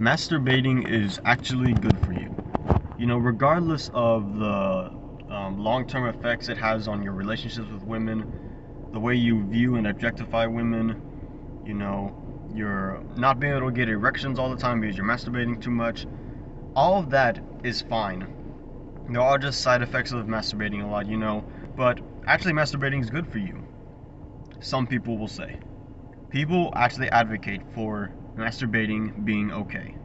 Masturbating is actually good for you. Regardless of the long-term effects it has on your relationships with women, the way you view and objectify women, you're not being able to get erections all the time because you're masturbating too much. All of that is fine. There are just side effects of masturbating a lot, but actually masturbating is good for you. Some people will say. People actually advocate for masturbating being okay.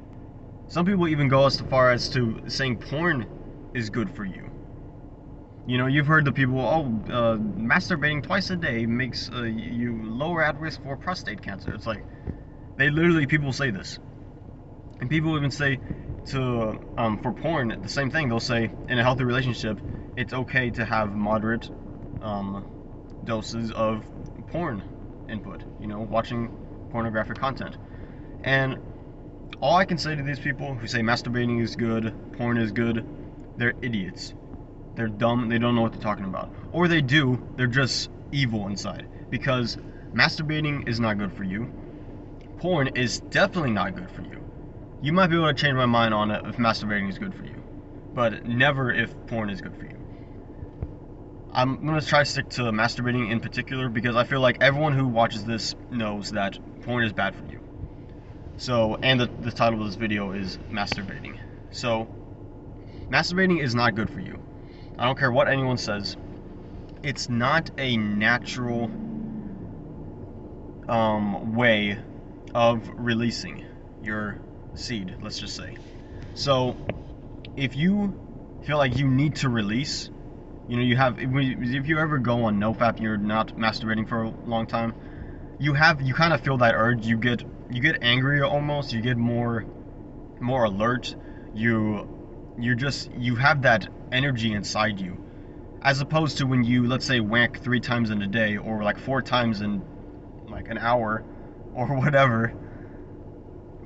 Some people even go as far as to saying porn is good for you. You've heard the people, masturbating twice a day makes you lower at risk for prostate cancer. It's like, people say this. And people even say for porn, the same thing. They'll say, in a healthy relationship, it's okay to have moderate doses of porn input, watching pornographic content. And all I can say to these people who say masturbating is good, porn is good, they're idiots. They're dumb, they don't know what they're talking about. Or they do, they're just evil inside. Because masturbating is not good for you. Porn is definitely not good for you. You might be able to change my mind on it if masturbating is good for you. But never if porn is good for you. I'm going to try to stick to masturbating in particular because I feel like everyone who watches this knows that porn is bad for you. So, and the title of this video is masturbating. So, masturbating is not good for you. I don't care what anyone says. It's not a natural way of releasing your seed, let's just say. So, if you feel like you need to release, if you ever go on NoFap, you're not masturbating for a long time, you kind of feel that urge. You get angrier almost. You get more alert. You have that energy inside you, as opposed to when you, let's say, wank 3 times in a day, or like 4 times in like an hour, or whatever.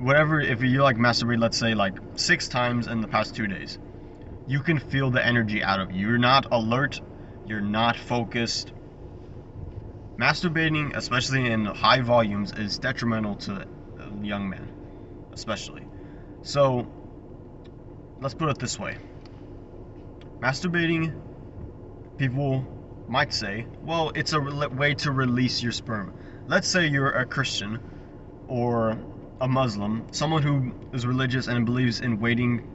If you like masturbate, let's say like 6 times in the past 2 days, you can feel the energy out of you. You're not alert. You're not focused. Masturbating, especially in high volumes, is detrimental to a young man, especially. So, let's put it this way. Masturbating, people might say, well, it's a way to release your sperm. Let's say you're a Christian or a Muslim, someone who is religious and believes in waiting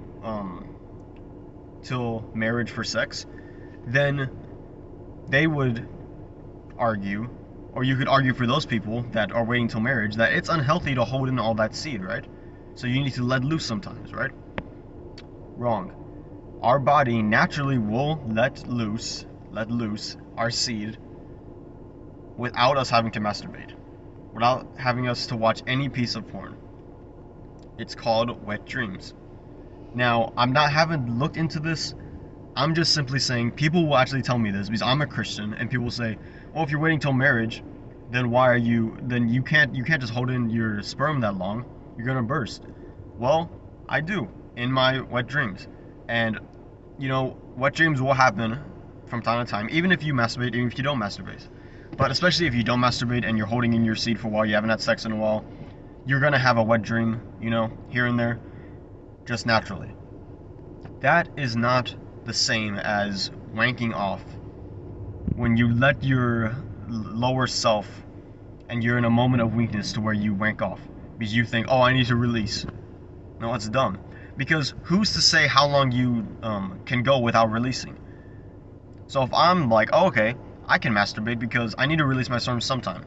till marriage for sex, then they would argue, or you could argue for those people that are waiting till marriage, that it's unhealthy to hold in all that seed, right? So you need to let loose sometimes, right? Wrong. Our body naturally will let loose our seed without us having to masturbate, without having us to watch any piece of porn. It's called wet dreams. Now, haven't looked into this. I'm just simply saying, people will actually tell me this because I'm a Christian, and people say, well, if you're waiting till marriage, then you can't just hold in your sperm that long. You're gonna burst. Well, I do in my wet dreams. And wet dreams will happen from time to time, even if you masturbate, even if you don't masturbate. But especially if you don't masturbate and you're holding in your seed for a while, you haven't had sex in a while, you're gonna have a wet dream, here and there, just naturally. That is not the same as wanking off. When you let your lower self, and you're in a moment of weakness to where you wank off because you think, oh, I need to release. No, it's dumb. Because who's to say how long you can go without releasing? So if I'm like, oh, okay, I can masturbate because I need to release my sperm sometime.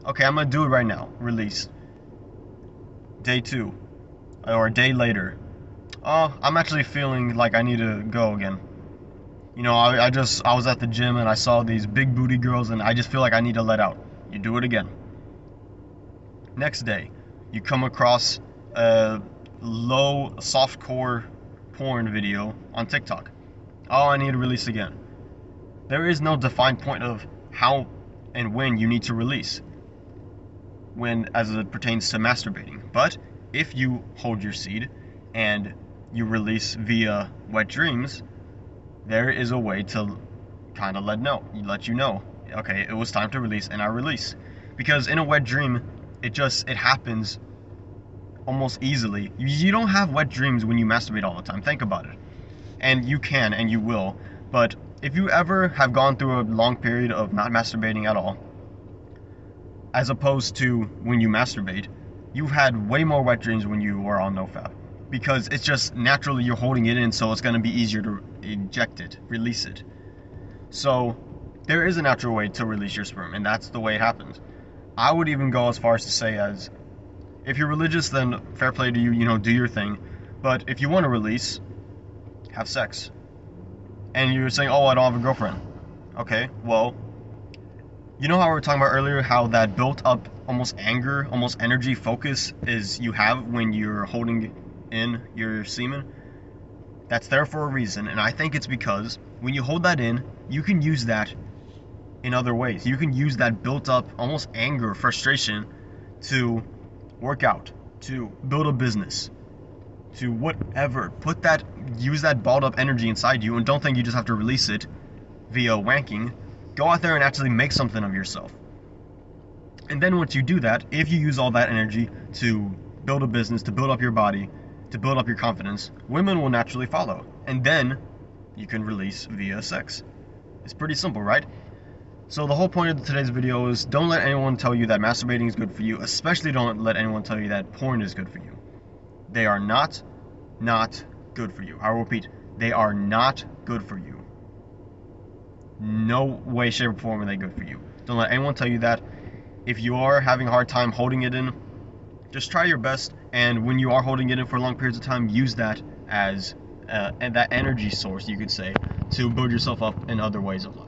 Okay, I'm gonna do it right now. Release. Day 2, or a day later. Oh, I'm actually feeling like I need to go again. I was at the gym and I saw these big booty girls and I just feel like I need to let out. You do it again. Next day, you come across a low softcore porn video on TikTok. Oh, I need to release again. There is no defined point of how and when you need to release as it pertains to masturbating. But if you hold your seed and you release via wet dreams, there is a way to kind of let you know, okay, it was time to release, and I release. Because in a wet dream, it happens almost easily. You don't have wet dreams when you masturbate all the time. Think about it. And you can, and you will. But if you ever have gone through a long period of not masturbating at all, as opposed to when you masturbate, you've had way more wet dreams when you were on nofap. Because it's just naturally you're holding it in, so it's going to be easier to eject it, release it. So there is a natural way to release your sperm, and that's the way it happens. I would even go as far as to say as, if you're religious, then fair play to you, do your thing. But if you want to release, have sex. And you're saying, oh, I don't have a girlfriend. Okay, well, you know how we were talking about earlier, how that built up almost anger, almost energy focus is you have when you're holding in your semen? That's there for a reason, and I think it's because when you hold that in, you can use that in other ways. You can use that built up almost anger, frustration to work out, to build a business, to whatever. Use that balled up energy inside you, and don't think you just have to release it via wanking. Go out there and actually make something of yourself. And then once you do that, if you use all that energy to build a business, to build up your body, to build up your confidence, women will naturally follow. And then you can release via sex. It's pretty simple, right? So the whole point of today's video is don't let anyone tell you that masturbating is good for you, especially don't let anyone tell you that porn is good for you. They are not good for you. I will repeat, they are not good for you. No way, shape, or form are they good for you. Don't let anyone tell you that. If you are having a hard time holding it in, just try your best, and when you are holding it in for long periods of time, use that as that energy source, you could say, to build yourself up in other ways of life.